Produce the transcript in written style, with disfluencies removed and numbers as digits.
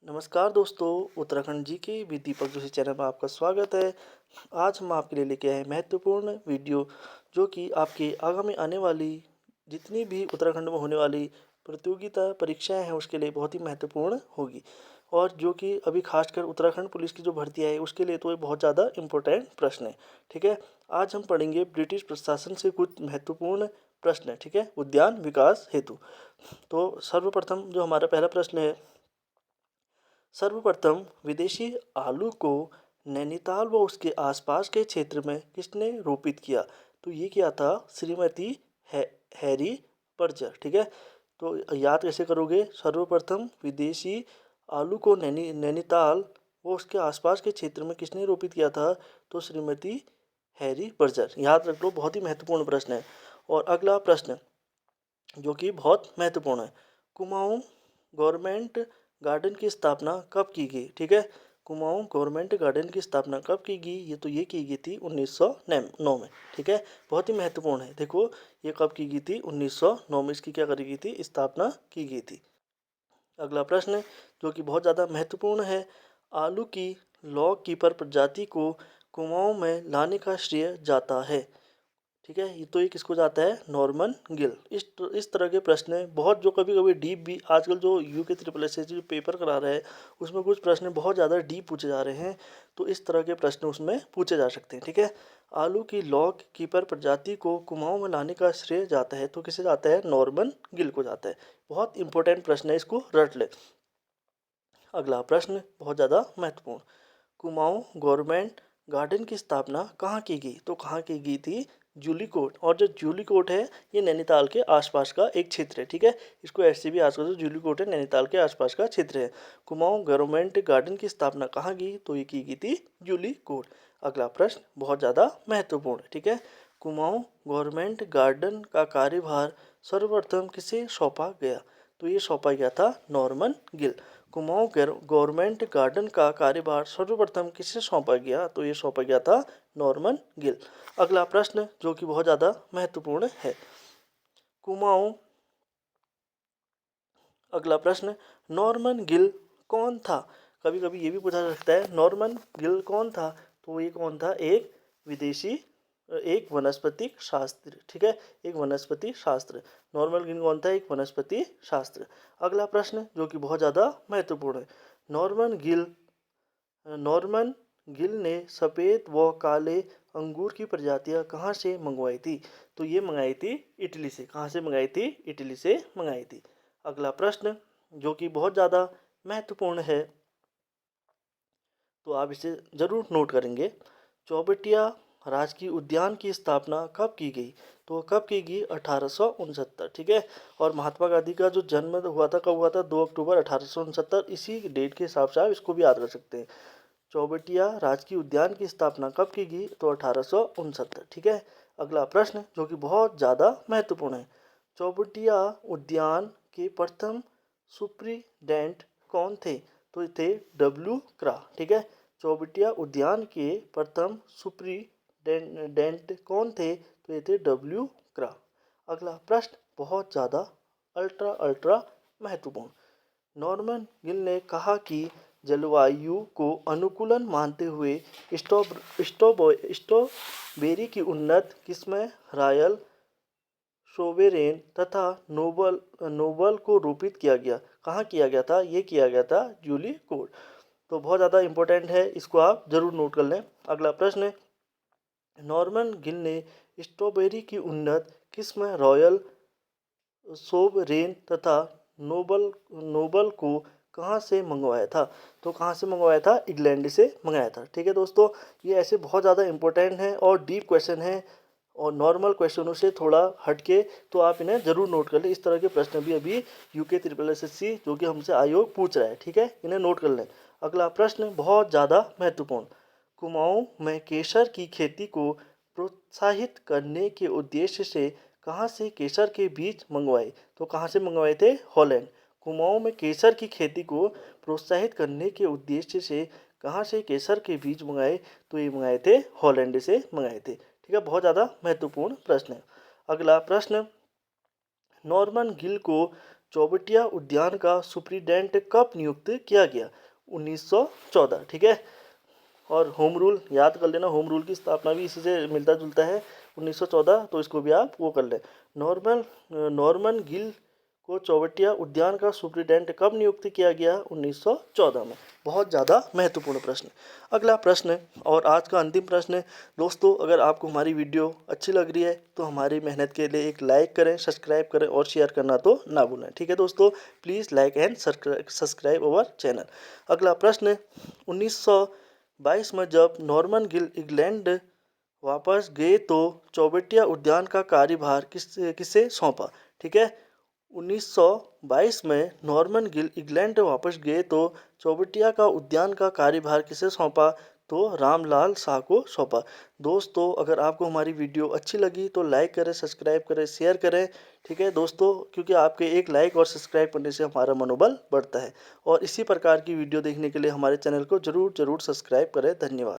नमस्कार दोस्तों, उत्तराखंड जी के भी दीपक जोशी चैनल में आपका स्वागत है। आज हम आपके लिए लेके आए हैं महत्वपूर्ण वीडियो, जो कि आपके आगामी आने वाली जितनी भी उत्तराखंड में होने वाली प्रतियोगिता परीक्षाएं हैं उसके लिए बहुत ही महत्वपूर्ण होगी। और जो कि अभी खासकर उत्तराखंड पुलिस की जो भर्तियाँ है उसके लिए तो ये बहुत ज़्यादा इम्पोर्टेंट प्रश्न है। ठीक है, आज हम पढ़ेंगे ब्रिटिश प्रशासन से कुछ महत्वपूर्ण प्रश्न है। ठीक है, उद्यान विकास हेतु। तो सर्वप्रथम जो हमारा पहला प्रश्न है, सर्वप्रथम विदेशी आलू को नैनीताल व उसके आसपास के क्षेत्र में किसने रोपित किया? तो ये किया था श्रीमती हैरी पर्जर। ठीक है, तो याद कैसे करोगे? सर्वप्रथम विदेशी आलू को नैनीताल व उसके आसपास के क्षेत्र में किसने रोपित किया था? तो श्रीमती हैरी पर्जर। याद रख लो, बहुत ही महत्वपूर्ण प्रश्न है। और अगला प्रश्न जो कि बहुत महत्वपूर्ण है, कुमाऊं गवर्नमेंट गार्डन की स्थापना कब की गई? ठीक है, कुमाऊं गवर्नमेंट गार्डन की स्थापना कब की गई? ये की गई थी 1909 में। ठीक है, बहुत ही महत्वपूर्ण है। देखो, ये कब की गई थी? 1909 में इसकी क्या करी गई थी? स्थापना की गई थी। अगला प्रश्न जो कि बहुत ज़्यादा महत्वपूर्ण है, आलू की लॉग कीपर प्रजाति को कुमाऊं में लाने का श्रेय जाता है? ठीक है, ये तो ये किसको जाता है? नॉर्मन गिल। इस तरह के प्रश्न बहुत, जो कभी कभी डीप भी, आजकल जो यूके ट्रिपल एस जो पेपर करा रहे हैं उसमें कुछ प्रश्न बहुत ज़्यादा डीप पूछे जा रहे हैं, तो इस तरह के प्रश्न उसमें पूछे जा सकते हैं। ठीक है, आलू की लॉग कीपर प्रजाति को कुमाऊं में लाने का श्रेय जाता है, तो किसे जाता है? नॉर्मन गिल को जाता है। बहुत इंपॉर्टेंट प्रश्न है, इसको रट ले। अगला प्रश्न बहुत ज़्यादा महत्वपूर्ण, कुमाऊं गवर्नमेंट गार्डन की स्थापना कहाँ की गई? तो कहाँ की गई थी? जूलीकोट। और जो जूलीकोट है ये नैनीताल के आसपास का एक क्षेत्र है। ठीक है, इसको ऐसे भी याद करो, जूलीकोट है नैनीताल के आसपास का क्षेत्र है। कुमाऊं गवर्नमेंट गार्डन की स्थापना कहाँ की? तो ये की गई थी जूलीकोट। अगला प्रश्न बहुत ज़्यादा महत्वपूर्ण है। ठीक है, कुमाऊं गवर्नमेंट गार्डन का कार्यभार सर्वप्रथम किसे सौंपा गया? तो ये सौंपा गया था Norman Gill. Kumaon government garden का कार्यभार सर्वप्रथम किसे सौंपा गया? तो ये सौंपा गया था नॉर्मन गिल। अगला प्रश्न जो कि बहुत ज़्यादा महत्वपूर्ण है, कुमाऊं अगला प्रश्न, नॉर्मन गिल कौन था? कभी कभी ये भी पूछा जा सकता है, नॉर्मन गिल कौन था? तो ये कौन था? एक विदेशी, एक वनस्पतिक शास्त्र। ठीक है, एक वनस्पति शास्त्र। नॉर्मन गिल कौन था? एक वनस्पति शास्त्र। अगला प्रश्न जो कि बहुत ज़्यादा महत्वपूर्ण है, नॉर्मन गिल ने सफ़ेद व काले अंगूर की प्रजातियां कहाँ से मंगवाई थी? तो ये मंगाई थी इटली से। कहाँ से मंगाई थी? इटली से मंगाई थी। अगला प्रश्न जो कि बहुत ज़्यादा महत्वपूर्ण है, तो आप इसे ज़रूर नोट करेंगे, चौबटिया राजकीय उद्यान की स्थापना कब की गई? तो कब की गई? 1869। ठीक है, और महात्मा गांधी का जो जन्म हुआ था, कब हुआ था? 2 अक्टूबर 1869। इसी डेट के हिसाब से आप इसको भी याद रख सकते हैं। चौबटिया राजकीय उद्यान की स्थापना कब की गई? तो 1869। ठीक है, अगला प्रश्न जो कि बहुत ज़्यादा महत्वपूर्ण है, चौबटिया उद्यान के प्रथम सुप्रीडेंट कौन थे? तो ये थे डब्ल्यू क्रा। ठीक है, चौबटिया उद्यान के प्रथम सुप्रीडेंट कौन थे? तो ये थे डब्ल्यू क्रा। अगला प्रश्न बहुत ज़्यादा अल्ट्रा अल्ट्रा महत्वपूर्ण, नॉर्मन गिल ने कहा कि जलवायु को अनुकूलन मानते हुए स्ट्रॉबेरी की उन्नत किस्में रॉयल सोवेरेन तथा नोबल को रोपित किया गया। कहाँ किया गया था? ये किया गया था जूलीकोट। तो बहुत ज़्यादा इंपॉर्टेंट है, इसको आप जरूर नोट कर लें। अगला प्रश्न है, नॉर्मन गिल ने स्ट्रॉबेरी की उन्नत किस्म रॉयल सोवरेन तथा नोबल नोबल को कहाँ से मंगवाया था? तो कहाँ से मंगवाया था? इंग्लैंड से मंगाया था। ठीक है दोस्तों, ये ऐसे बहुत ज़्यादा इंपॉर्टेंट हैं और डीप क्वेश्चन हैं, और नॉर्मल क्वेश्चनों से थोड़ा हटके, तो आप इन्हें जरूर नोट कर लें। इस तरह के प्रश्न भी अभी यूके ट्रिपल एसएससी जो कि हमसे आयोग पूछ रहा है। ठीक है, इन्हें नोट कर लें। अगला प्रश्न बहुत ज़्यादा महत्वपूर्ण, कुमाऊं में केसर की खेती को प्रोत्साहित करने के उद्देश्य से कहाँ से केसर के बीज मंगवाए? तो कहाँ से मंगवाए थे? हॉलैंड। कुमाऊं में केसर की खेती को प्रोत्साहित करने के उद्देश्य से कहाँ से केसर के बीज मंगाए? तो ये मंगाए थे हॉलैंड से मंगाए थे। ठीक है, बहुत ज़्यादा महत्वपूर्ण प्रश्न है। अगला प्रश्न, नॉर्मन गिल को चौबटिया उद्यान का सुप्रीडेंट कब नियुक्त किया गया? 1914, ठीक है। और होम रूल याद कर लेना, होम रूल की स्थापना भी इसी से मिलता जुलता है 1914, तो इसको भी आप वो कर लें। नॉर्मन गिल को चौबटिया उद्यान का सुप्रीडेंट कब नियुक्त किया गया? 1914 में। बहुत ज़्यादा महत्वपूर्ण प्रश्न। अगला प्रश्न और आज का अंतिम प्रश्न है। दोस्तों, अगर आपको हमारी वीडियो अच्छी लग रही है तो हमारी मेहनत के लिए एक लाइक करें, सब्सक्राइब करें और शेयर करना तो ना भूलें, ठीक है दोस्तों। Please like and subscribe our channel. अगला प्रश्न, 1922 में जब नॉर्मन गिल इंग्लैंड वापस गए तो चौबटिया उद्यान का कार्यभार किसे सौंपा? ठीक है। 1922 में नॉर्मन गिल इंग्लैंड वापस गए तो चौबटिया का उद्यान का कार्यभार किसे सौंपा? तो रामलाल शाह को सौंपा। दोस्तों, अगर आपको हमारी वीडियो अच्छी लगी तो लाइक करें, सब्सक्राइब करें, शेयर करें, ठीक है दोस्तों, क्योंकि आपके एक लाइक और सब्सक्राइब करने से हमारा मनोबल बढ़ता है। और इसी प्रकार की वीडियो देखने के लिए हमारे चैनल को ज़रूर सब्सक्राइब करें। धन्यवाद।